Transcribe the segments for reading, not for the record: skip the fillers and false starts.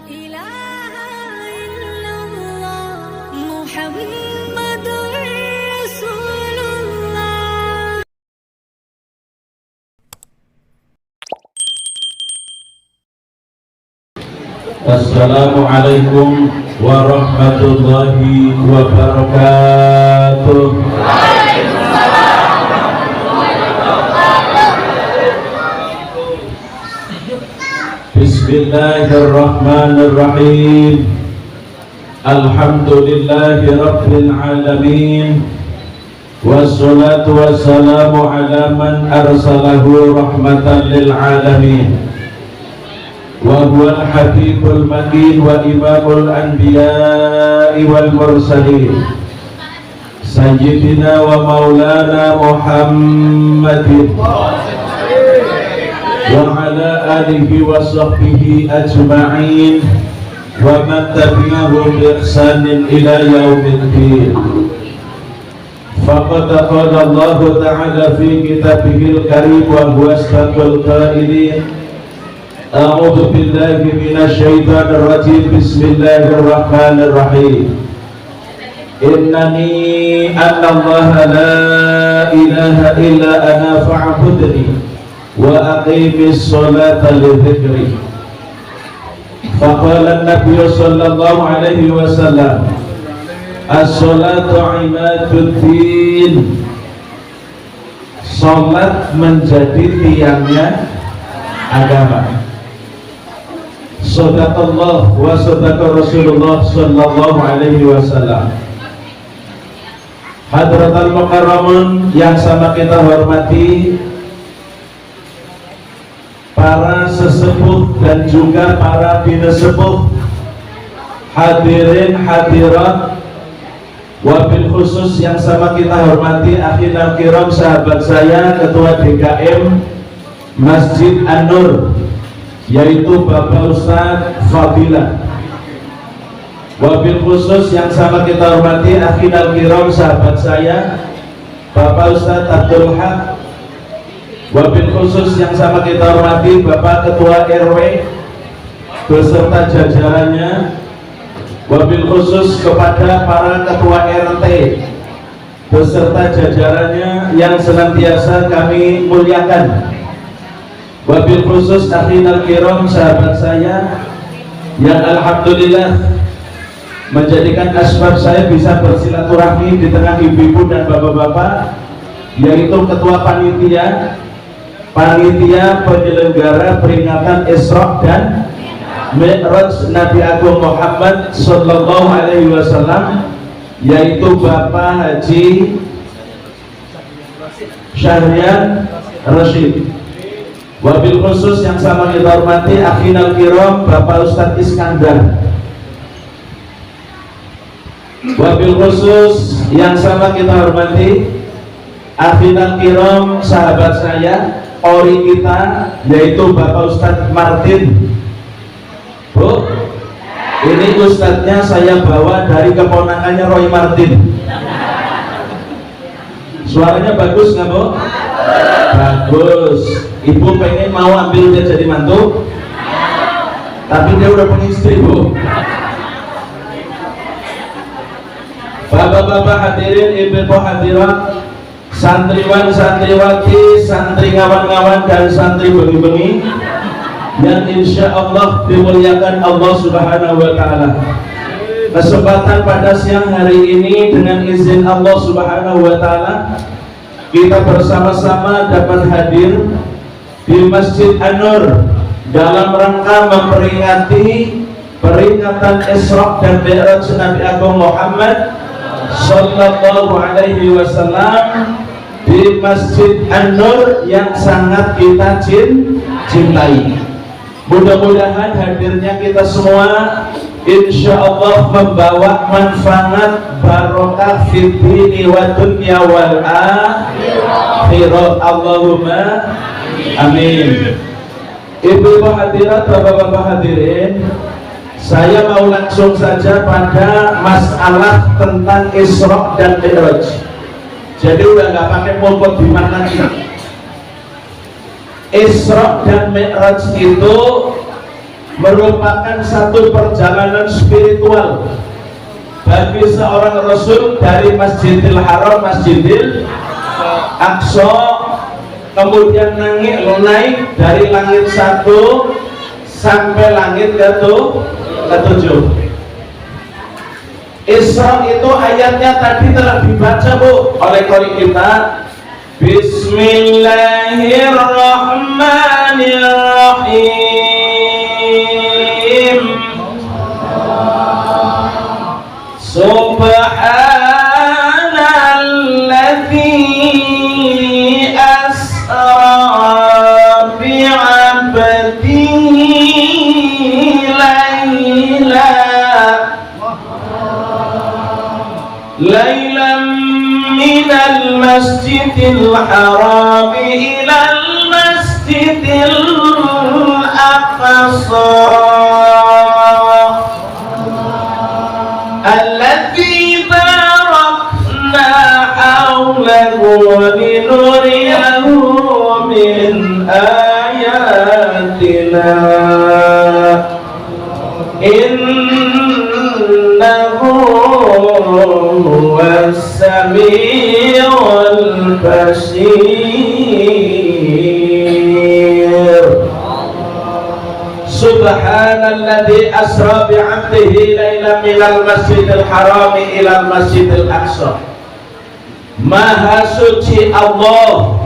ilaha illallah Muhammadur Rasulullah. Assalamualaikum warahmatullahi wabarakatuh. Bismillahirrahmanirrahim. Alhamdulillahi rabbil alamin. Wassalatu wassalamu ala man arsalahu rahmatan lil alamin. Wa huwal habibul makin wa imamul anbiya'i wal mursalin Sayyidina wa maulana Muhammadin wa ala alihi wa sahbihi ajma'in wa man tabi'ahum bi ihsanin ila yaumiddin. Faqad qala Allah ta'ala fi kitabihil karim wa huwa asdaqul qailin. A'udzu billahi minasy syaithanir rajim. Bismillahirrahmanirrahim. Innani anallaha la ilaha illa ana fa'budni wa aqimis sholata li dzikri. Faqala an-nabiy sallallahu alaihi wasallam, as-sholatu imaduddin. Salat menjadi tiangnya agama. Sadaqallah wa sadaqa Rasulullah sallallahu alaihi wasallam. Hadratal mukarramun yang sama kita hormati, para sesepuh dan juga para binesepuh, hadirin hadirat, wabil khusus yang sama kita hormati akhirul kiram, sahabat saya Ketua DKM Masjid An-Nur, yaitu Bapak Ustadz Fadilah. Wabil khusus yang sama kita hormati akhirul kiram, sahabat saya Bapak Ustadz Abdul Haq. Wabil khusus yang sama kita hormati Bapak Ketua RW beserta jajarannya. Wabil khusus kepada para Ketua RT beserta jajarannya yang senantiasa kami muliakan. Wabil khusus akhirul kiram, sahabat saya yang alhamdulillah menjadikan asbab saya bisa bersilaturahmi di tengah ibu-ibu dan bapak-bapak, yaitu Ketua Panitia penyelenggara peringatan Isra dan Mi'raj Nabi Agung Muhammad sallallahu alaihi wasallam, yaitu Bapak Haji Syahrian Rashid. Wabil khusus yang sama kita hormati akhirul kiram Bapak Ustadz Iskandar. Wabil khusus yang sama kita hormati akhirul kiram sahabat saya, ori kita, yaitu Bapak Ustadz Martin. Bu, ini ustadznya saya bawa dari keponakannya Roy Martin. Suaranya bagus nggak, Bu? Bagus. Ibu pengen mau ambil dia jadi mantu, tapi dia udah punya istri, Bu. Bapak-bapak hadirin, ibu-ibu hadirat, santriwan santriwati, santri ngawan-ngawan dan santri bengi-bengi yang insya Allah dimuliakan Allah Subhanahu wa ta'ala. Kesempatan pada siang hari ini dengan izin Allah Subhanahu wa ta'ala, kita bersama-sama dapat hadir di Masjid An-Nur dalam rangka memperingati peringatan Isra dan Mi'raj Nabi Agung Muhammad sallallahu alaihi wasallam di Masjid An-Nur yang sangat kita cintai. Mudah-mudahan hadirnya kita semua insya Allah membawa manfaat barokah fid dini wa dunya wal akhirah. Allahumma amin. Ibu-ibu hadirat, bapak-bapak hadirin, saya mau langsung saja pada masalah tentang Isra dan Mi'raj. Jadi udah nggak pakai mokot di mana lagi. Isra dan Mi'raj itu merupakan satu perjalanan spiritual bagi seorang Rasul dari Masjidil Haram, Masjidil Aqsa, kemudian naik dari langit 1 sampai langit ke-7. Isra itu ayatnya tadi telah dibaca Bu oleh qari kita. Bismillahirrahmanirrahim. Subhanalladzi asra bi'abdihi laylan minal masjidil haram ilal masjidil aqsa alladzi barakna hawlahu linuriyahu min ayatina innahu huwas samiul basir. Subhanalladzi asra bi'abdihi lailan minal masjidil haram ilal masjidil aqsa. Maha suci Allah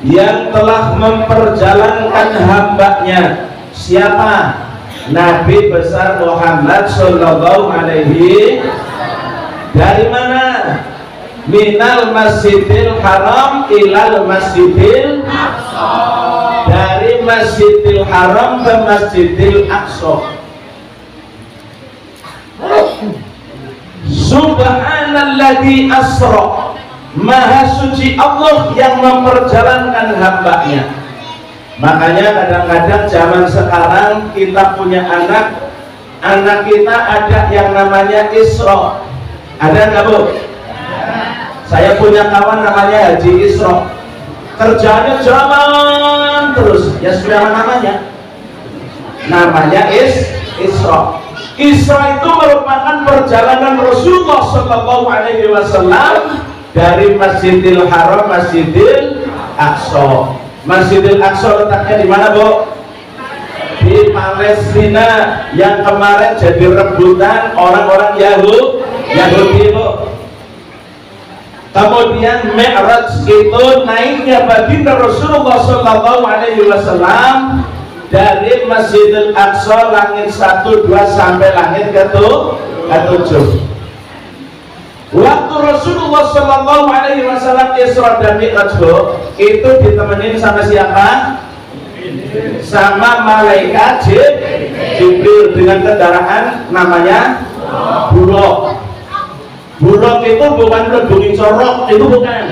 yang telah memperjalankan hambanya. Siapa? Nabi besar Muhammad sallallahu alaihi. Dari mana? Minal masjidil haram ilal masjidil aqsa. Dari masjidil haram ke masjidil aqsa. Subhanalladzi asra. Maha suci Allah yang memperjalankan hambanya. Makanya kadang-kadang zaman sekarang kita punya anak kita ada yang namanya Isra. Ada nggak Bu? Saya punya kawan namanya Haji Isra. Kerjanya jalan terus. Ya sudah namanya. Namanya Isra. Isra itu merupakan perjalanan Rasulullah Shallallahu Alaihi Wasallam dari Masjidil Haram, Masjidil Aqsa. Masjidil Aqsa letaknya di mana Bu? Di Palestina yang kemarin jadi rebutan orang-orang Yahudi Bu. Kemudian Mi'raj itu naiknya baginda Rasulullah Sallallahu Alaihi Wasallam dari Masjidil Aqsa langit 1, 2 sampai langit ke-7. Waktu Rasulullah Sallallahu Alaihi Wasallam Isra dan Mi'raj itu ditemenin sama siapa? Sama malaikat Jibril dengan kendaraan namanya Buraq. Buraq itu bukan kedungi corok, itu bukan.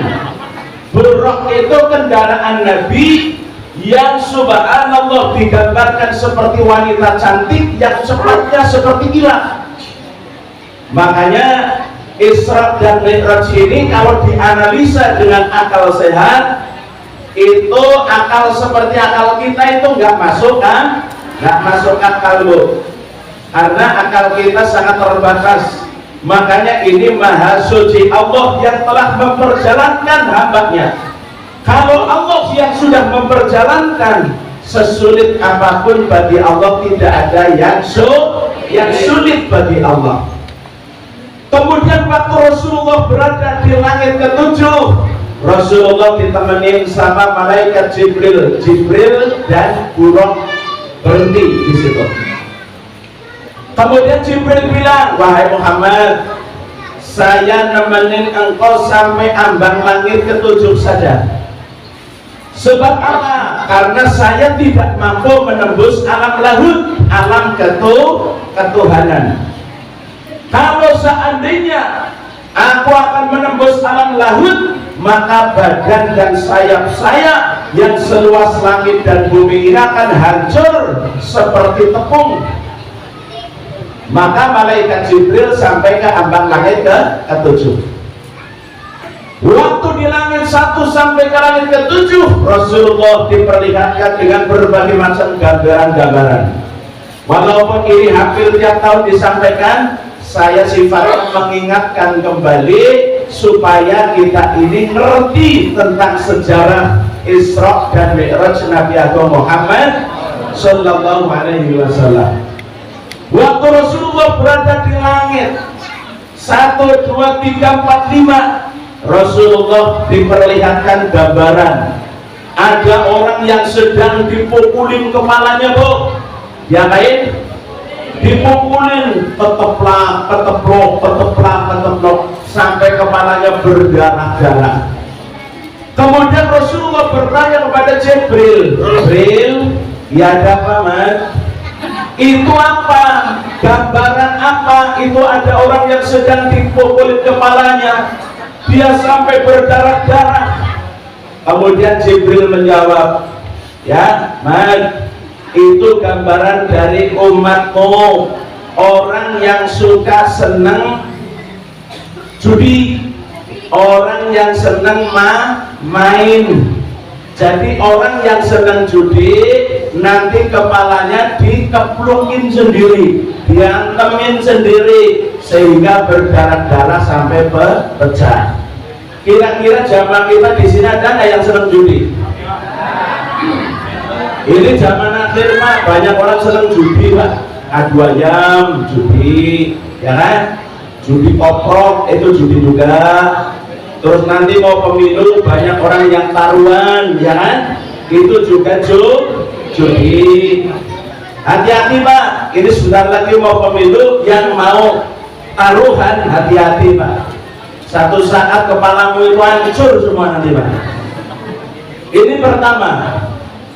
Buraq itu kendaraan Nabi yang subhanallah digambarkan seperti wanita cantik yang cepatnya seperti kilat. Makanya Isra dan Mi'raj ini kalau dianalisa dengan akal sehat, itu akal seperti akal kita itu nggak masuk kan? Nggak masuk akal Bu, karena akal kita sangat terbatas. Makanya ini maha suci Allah yang telah memperjalankan hambanya. Kalau Allah yang sudah memperjalankan, sesulit apapun bagi Allah tidak ada yang sulit bagi Allah. Kemudian waktu Rasulullah berada di langit ke-7, Rasulullah ditemenin sama malaikat Jibril dan Buraq berhenti di situ. Kemudian Jibril bilang, wahai Muhammad, saya nemenin engkau sampai ambang langit ke-7 saja. Sebab apa? Karena saya tidak mampu menembus alam lahut, alam ketuhanan. Kalau seandainya aku akan menembus alam lahut, maka badan dan sayap saya yang seluas langit dan bumi ini akan hancur seperti tepung. Maka malaikat Jibril sampai ke ambang langit ke-7. Waktu di langit 1 sampai ke langit ke-7, Rasulullah diperlihatkan dengan berbagai macam gambaran-gambaran. Walaupun ini hampir tiap tahun disampaikan, saya sifatnya mengingatkan kembali supaya kita ini ngerti tentang sejarah Isra dan Mi'raj Nabi Agung Muhammad Sallallahu Alaihi Wasallam. Waktu Rasulullah berada di langit 1, 2, 3, 4, 5, Rasulullah diperlihatkan gambaran ada orang yang sedang dipukulin kepalanya, Bu. Yang lain dipukulin, keteplok sampai kepalanya berdarah-darah. Kemudian Rasulullah bertanya kepada Jibril, ya ada apa, Mas? Itu apa? Gambaran apa? Itu ada orang yang sedang dipukulin kepalanya, dia sampai berdarah-darah. Kemudian Jibril menjawab, ya, Mas, itu gambaran dari umatmu, orang yang suka seneng judi, orang yang seneng main. Jadi orang yang seneng judi nanti kepalanya dikeplukin sendiri, diantemin sendiri sehingga berdarah-darah sampai pecah. Kira-kira jamaah kita di sini ada nggak yang seneng judi? Ini zaman akhir, Pak, banyak orang seneng judi, Pak. Adu ayam, judi, ya kan? Judi koprok, itu judi juga. Terus nanti mau pemilu, banyak orang yang taruhan, ya kan? Itu juga judi. Hati-hati, Pak. Ini sebentar lagi mau pemilu, yang mau taruhan, hati-hati, Pak. Satu saat kepalamu itu hancur semua nanti, Pak. Ini pertama.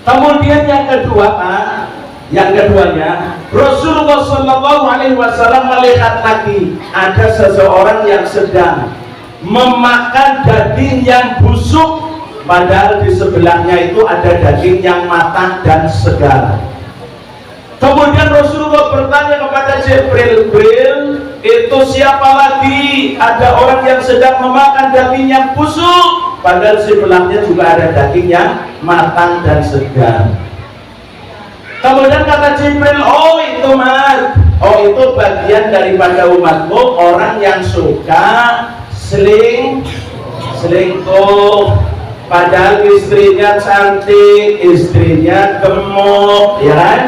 Kemudian yang kedua, Pak, yang keduanya, Rasulullah Shallallahu Alaihi Wasallam melihat lagi ada seseorang yang sedang memakan daging yang busuk, padahal di sebelahnya itu ada daging yang matang dan segar. Kemudian Rasulullah bertanya kepada Jibril, itu siapa lagi? Ada orang yang sedang memakan daging yang busuk, padahal sebelahnya juga ada daging yang matang dan segar. Kemudian kata Jibril, oh itu, Mas, oh itu bagian daripada umatmu, orang yang suka selingkuh, padahal istrinya cantik, istrinya gemuk, ya kan?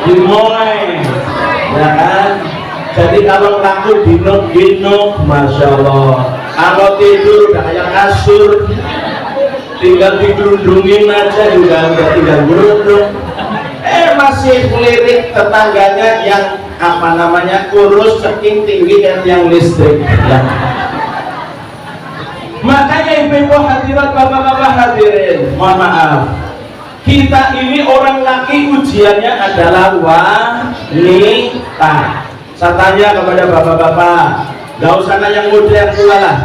Dimulai, ya kan? Jadi kalau laku dinuk-dinuk, Masya Allah. Kalau tidur udah kayak kasur, tinggal digerundungin aja juga udah tinggal gerundung. Masih melirik tetangganya yang apa namanya kurus, ceking, tinggi, dan yang listrik. Ya. Makanya ibu-ibu hadirat, bapak-bapak hadirin, mohon maaf, kita ini orang laki ujiannya adalah wanita. Saya tanya kepada bapak-bapak, gak usah nanya yang muda, yang tua lah,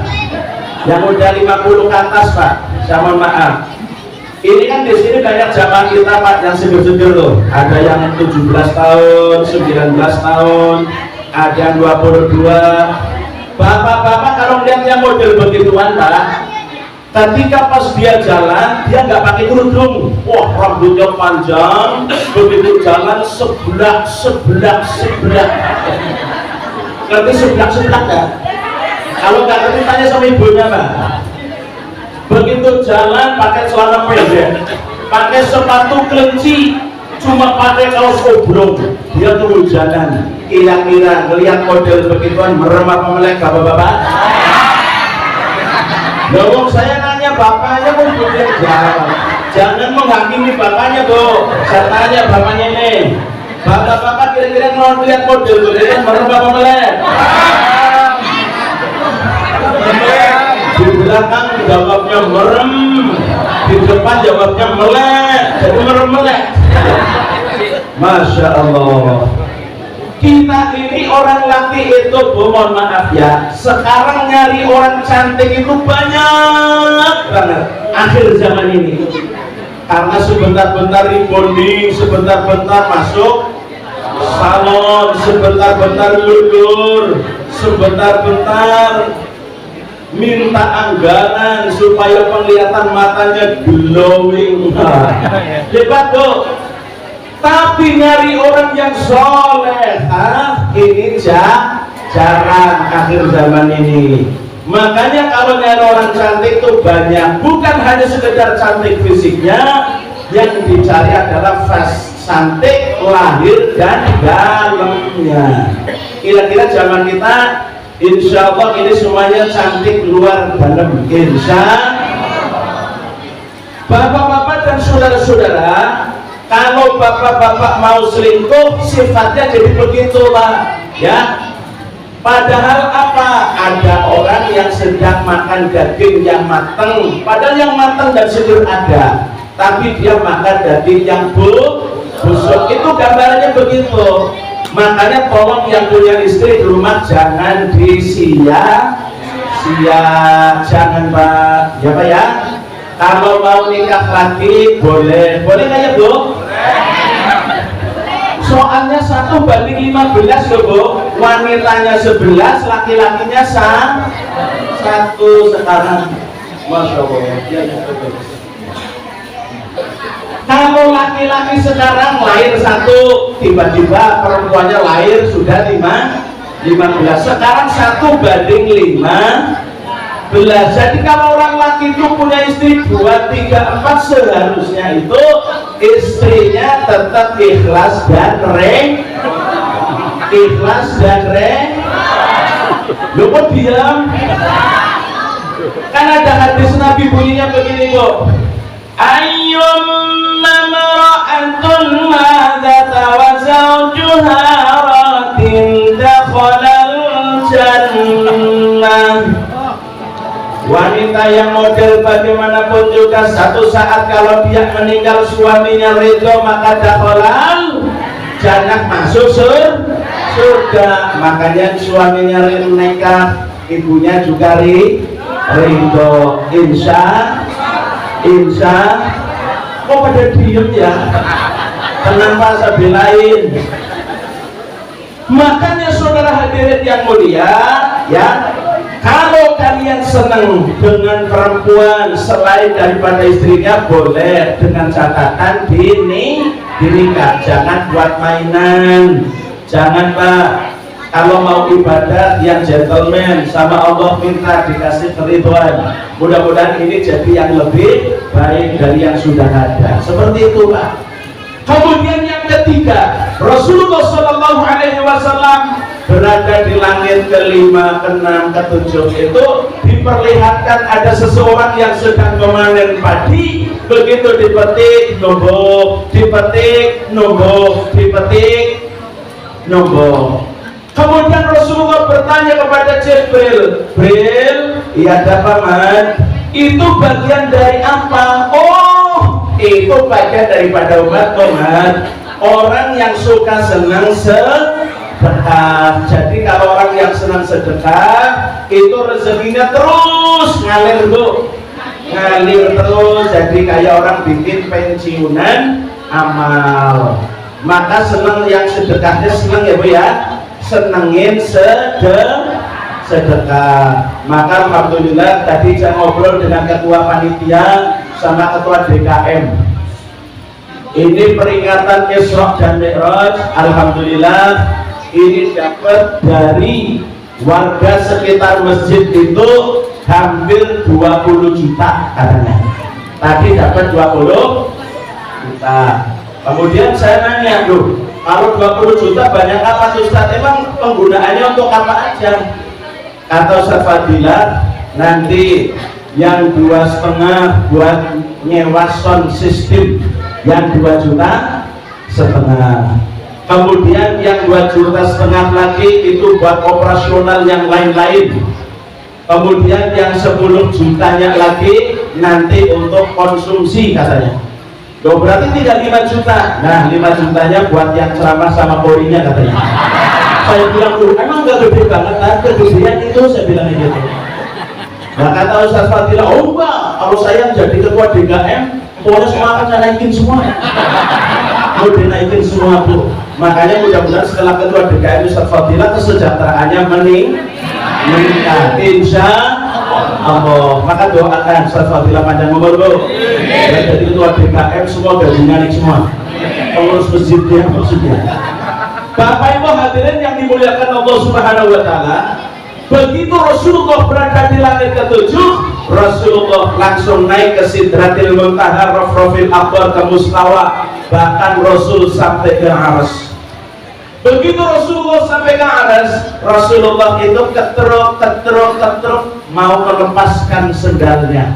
yang udah 50 ke atas, Pak. Saya mohon maaf. Ini kan di sini banyak jamaah kita, Pak, yang seger-seger loh. Ada yang 17 tahun, 19 tahun, ada yang 22. Bapak-bapak kalau melihat yang model begituan, Pak, ketika pas dia jalan, dia nggak pakai kerudung. Wah, rambutnya panjang, begitu jalan sebelah. Ngerti sebelah kan? Kalau nggak ngerti tanya sama ibunya, Pak. Begitu jalan pakai celana pendek, pakai sepatu kelinci, cuma pakai kaos oblong, dia turun jalan. Kira-kira ngelihat model begituan merem apa melek, bapak-bapak? Dong, saya nanya bapaknya pun boleh jawab. Jangan menghakimi bapaknya, Bu. Saya tanya bapaknya ini. Bapak-bapak kira-kira mau lihat model begituan merem apa melek? Di belakang jawabnya merem, di depan jawabnya melek, jadi merem melek. Masya Allah. Kita ini orang laki itu, Bu, mohon maaf ya, sekarang nyari orang cantik itu banyak banget akhir zaman ini, karena sebentar-bentar rebonding, sebentar-bentar masuk salon, sebentar-bentar lulur, sebentar-bentar minta anggaran supaya penglihatan matanya glowing. Hebat, Bu. Tapi nyari orang yang soleh ini jarang akhir zaman ini. Makanya kalau nyari orang cantik itu banyak, bukan hanya sekedar cantik fisiknya, yang dicari adalah cantik lahir dan dalamnya. Kira-kira zaman kita insya Allah ini semuanya cantik luar dalam. Insya Bapak-bapak dan saudara-saudara, kalau bapak-bapak mau selingkuh sifatnya jadi begitu Pak ya. Padahal apa? Ada orang yang sedang makan daging yang matang, padahal yang matang dan segar ada, tapi dia makan daging yang busuk. Itu gambarannya begitu. Makanya tolong yang punya istri di rumah jangan disia-sia, jangan Pak ya Pak ya. Kalau mau nikah lagi boleh nggak ya Bu? Soalnya 1 banding 15 loh Bu, wanitanya 11, laki-lakinya 1 sekarang. Masya Allah ya, kalau laki-laki sekarang lahir 1, tiba-tiba perempuannya lahir sudah 15, sekarang 1 banding 15. Jadi kalau orang laki itu punya istri 2, 3, 4 seharusnya itu istrinya tetap ikhlas dan lu kok diam? Kan ada hadis Nabi bunyinya begini Bu, ayyum mamra'atun madzata wa zawjuha ratin dakhalal jannah. Wanita yang model bagaimanapun juga satu saat kalau dia meninggal suaminya ridho maka dakhalal jannah, masuk surga. Makanya suaminya nikah, ibunya juga ridho. Insya kok pada diem ya? Kenapa saya belain? Makanya saudara hadirin yang mulia ya, kalau kalian senang dengan perempuan selain daripada istrinya boleh, dengan catatan dinikah, jangan buat mainan. Jangan Pak, kalau mau ibadah yang gentleman sama Allah minta dikasih keridhaan. Mudah-mudahan ini jadi yang lebih baik dari yang sudah ada. Seperti itu Pak. Kemudian yang ketiga, Rasulullah SAW berada di langit ke-5, ke-6, ke-7 itu diperlihatkan ada seseorang yang sedang memanen padi. Begitu dipetik, nombok, dipetik, nombok, dipetik, nombok. Kemudian Rasulullah bertanya kepada Jibril, iya ada paman, itu bagian dari apa? Oh, itu bagian daripada umat orang yang suka senang sedekah. Jadi kalau orang yang senang sedekah itu rezekinya terus ngalir Bu, ngalir terus. Jadi kayak orang bikin pensiunan amal. Maka senang yang sedekahnya senang ya Bu ya, senengin sedekah. Maka alhamdulillah tadi saya ngobrol dengan ketua panitia sama ketua DKM. Ini peringatan Isra dan Mi'raj, alhamdulillah ini dapat dari warga sekitar masjid itu hampir 20 juta katanya. Tadi dapat 20 juta. Kemudian saya nanya, loh, kalau 20 juta banyak apa Ustaz? Emang penggunaannya untuk apa aja? Kata Ustaz Fadilah, nanti yang 2,5 buat nyewa sound system, yang 2,5 juta. Kemudian yang 2,5 juta lagi itu buat operasional yang lain-lain. Kemudian yang 10 jutanya lagi nanti untuk konsumsi katanya. Loh, berarti tidak 5 juta. Nah 5 jutanya buat yang ceramah sama korinya katanya. Saya bilang, loh emang gak gede banget? Nah kegedean itu saya bilang gitu. Nah kata Ustaz Fadilah, oh enggak, kalau saya jadi ketua DKM pokoknya semua akan saya naikin semua. Mau dinaikin semua Bu. Makanya mudah-mudahan setelah ketua DKM Ustaz Fadilah kesejahteraannya meningkat insya Allah. Maka doakan Ustaz Fadilah panjang umur Bu. Jadi ketua DKM semua gajinya naik semua. pengurus masjidnya maksudnya. Bapak Ibu hadirin yang dimuliakan Allah Subhanahu wa taala, begitu Rasulullah berada di langit ketujuh, Rasulullah langsung naik ke Sidratil Muntaha, Rafrafil Akbar, ke Mustawa, bahkan Rasul sampai ke Arsy. Begitu Rasulullah sampai ke Arsy, Rasulullah itu keteruk mau melepaskan sendalnya.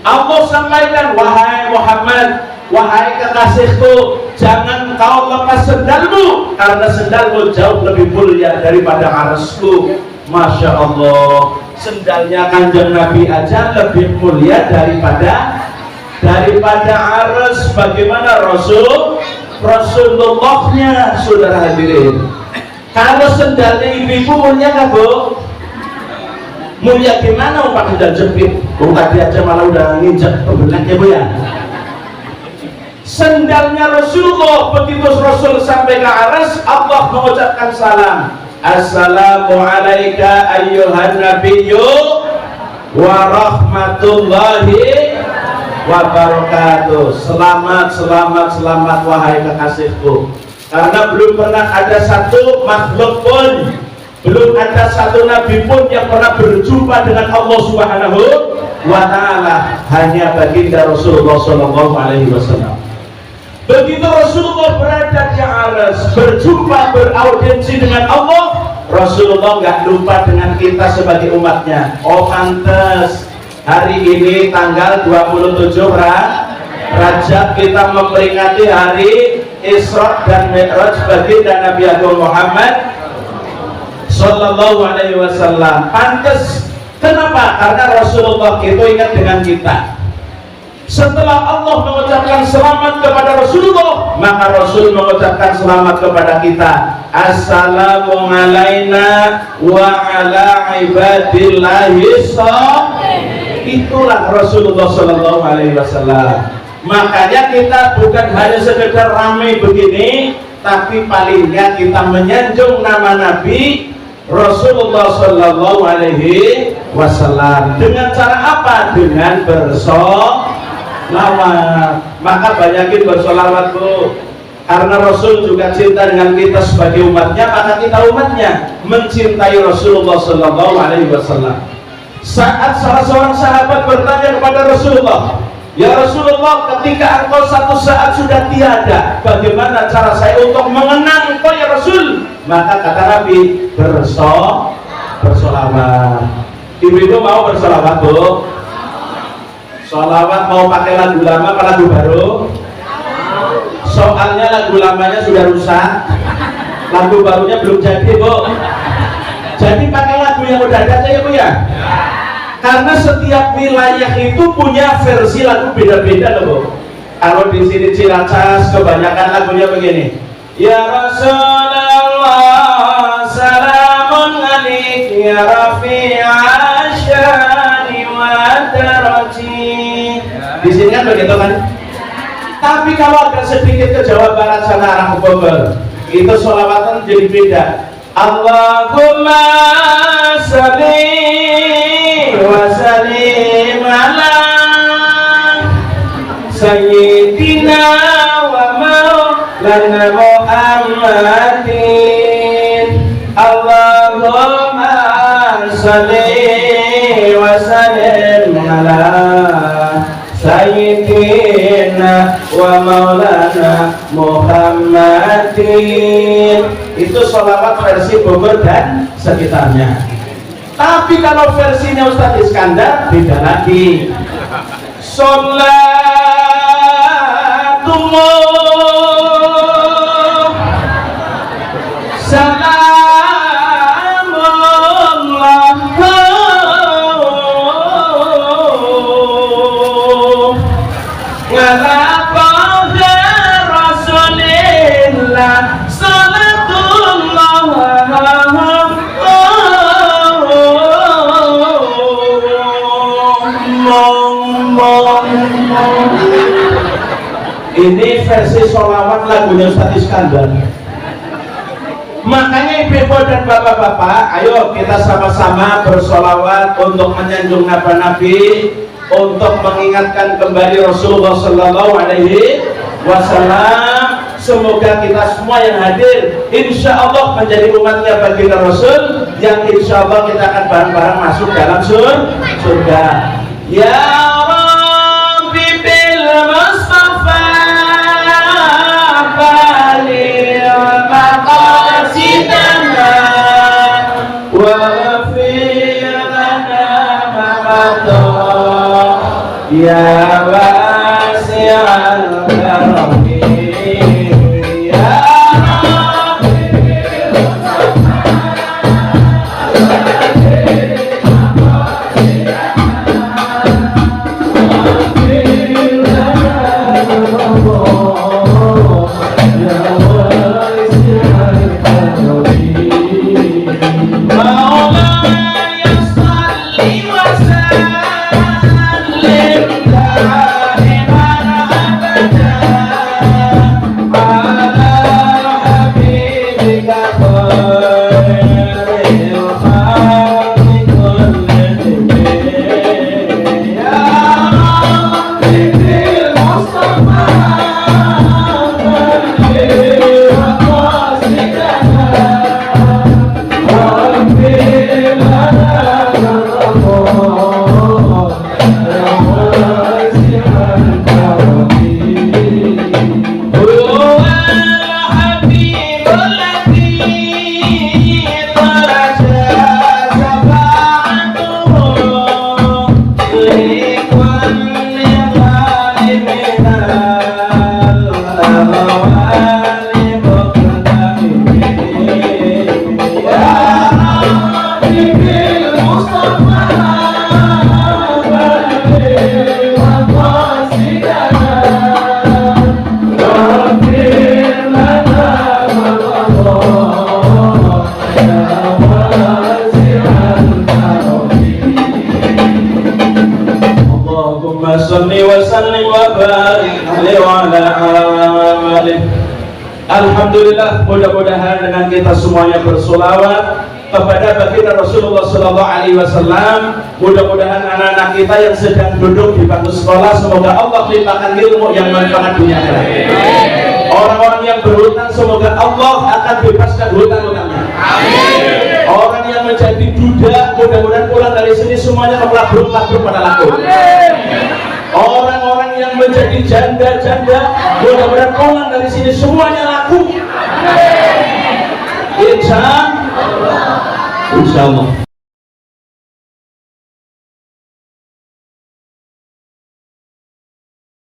Allah sampaikan, wahai Muhammad, wahai kekasihku, jangan kau lepas sendalmu, karena sendalmu jauh lebih mulia daripada Arsy-Ku. Masya Allah, sendalnya Kanjeng Nabi aja lebih mulia daripada Arsy. Bagaimana Rasulullahnya, saudara hadirin? Kalau sendalnya ibu-ibu mulia nggak, Bu? Mulia gimana pakai sendal jepit? Tadi aja malah udah nginjak pembelaknya, Bu ya. Sendalnya Rasulullah, begitu Rasul sampai ke Arsy, Allah mengucapkan salam. Assalamu alayka ayyuhan nabiyyu wa rahmatullahi wa barakatuh. Selamat wahai kekasihku. Karena belum pernah ada satu makhluk pun, belum ada satu nabi pun yang pernah berjumpa dengan Allah Subhanahu wa taala, hanya baginda Rasulullah sallallahu alaihi wasallam. Begitu Rasulullah berada di Arsy, berjumpa, beraudiensi dengan Allah, Rasulullah nggak lupa dengan kita sebagai umatnya. Oh pantes, hari ini tanggal 27 Rajab kita memperingati hari Isra dan Mi'raj baginda Nabi Agung Muhammad sallallahu alaihi wasallam. Pantes, kenapa? Karena Rasulullah itu ingat dengan kita. Setelah Allah mengucapkan selamat kepada Rasulullah, maka Rasul mengucapkan selamat kepada kita. Assalamu alaina wa ala ibadillahi sholihin. Itulah Rasulullah sallallahu alaihi wasallam. Makanya kita bukan hanya sekedar ramai begini, tapi palingnya kita menyanjung nama Nabi Rasulullah sallallahu alaihi wasallam. Dengan cara apa? Dengan bersolawat. Maka banyakin bersolawat, Bu. Karena Rasul juga cinta dengan kita sebagai umatnya, maka kita umatnya mencintai Rasulullah sallallahu alaihi wasallam. Saat salah seorang sahabat bertanya kepada Rasulullah, ya Rasulullah, ketika engkau satu saat sudah tiada, bagaimana cara saya untuk mengenang engkau ya Rasul? Maka kata Nabi, bersolawat. Ibu-ibu mau bersolawat, Bu? Sholawat mau pakai lagu lama apa lagu baru? Soalnya lagu lamanya sudah rusak, lagu barunya belum jadi, Bu. Jadi pakai lagu yang udah ada aja ya, Bu ya. Karena setiap wilayah itu punya versi lagu beda-beda loh, Bu. Kalau di sini Ciracas kebanyakan lagunya begini. Ya Rasulullah, salamun alaik ya Rafi'ah syani wa darajin. Di sini kan begitu kan? Tapi kalau agak sedikit ke Jawa Barat sana arah Bogor, itu sholawatan jadi beda. Allahumma sholli wa sallim ala sayyidina wa maulana Muhammadin. Allahumma sholli wa sallim ala sayyidina wa maulana Muhammadin. Itu sholawat versi Bogor dan sekitarnya. Tapi kalau versinya Ustadz Iskandar beda lagi. Sholatullah salamullah ala Rasulillah Ini versi sholawat lagunya Ustadz Iskandar. Makanya ibu-ibu dan bapak-bapak, ayo kita sama-sama bersolawat untuk menyanjung Nabi, untuk mengingatkan kembali Rasulullah Sallallahu Alaihi Wasallam. semoga kita semua yang hadir insya Allah menjadi umatnya baginda Rasul yang insya Allah kita akan bareng-bareng masuk dalam surga. Ya Rabbi bil Mustafa baligh maqasidana wa ghfir lana ma mada ya wasi'al karami. Alhamdulillah, mudah-mudahan dengan kita semuanya bersolawat kepada baginda Rasulullah Sallallahu Alaihi Wasallam. Mudah-mudahan anak-anak kita yang sedang duduk di bangku sekolah, semoga Allah limpahkan ilmu yang manfaat dunia akhirat. Orang-orang yang berhutang, semoga Allah akan bebaskan hutang-hutangnya. Orang yang menjadi duda, mudah-mudahan pulang dari sini semuanya kelabruk-kelabruk pada laku. Orang-orang yang menjadi janda-janda, mudah-mudahan pulang dari sini semuanya laku. Insya Allah.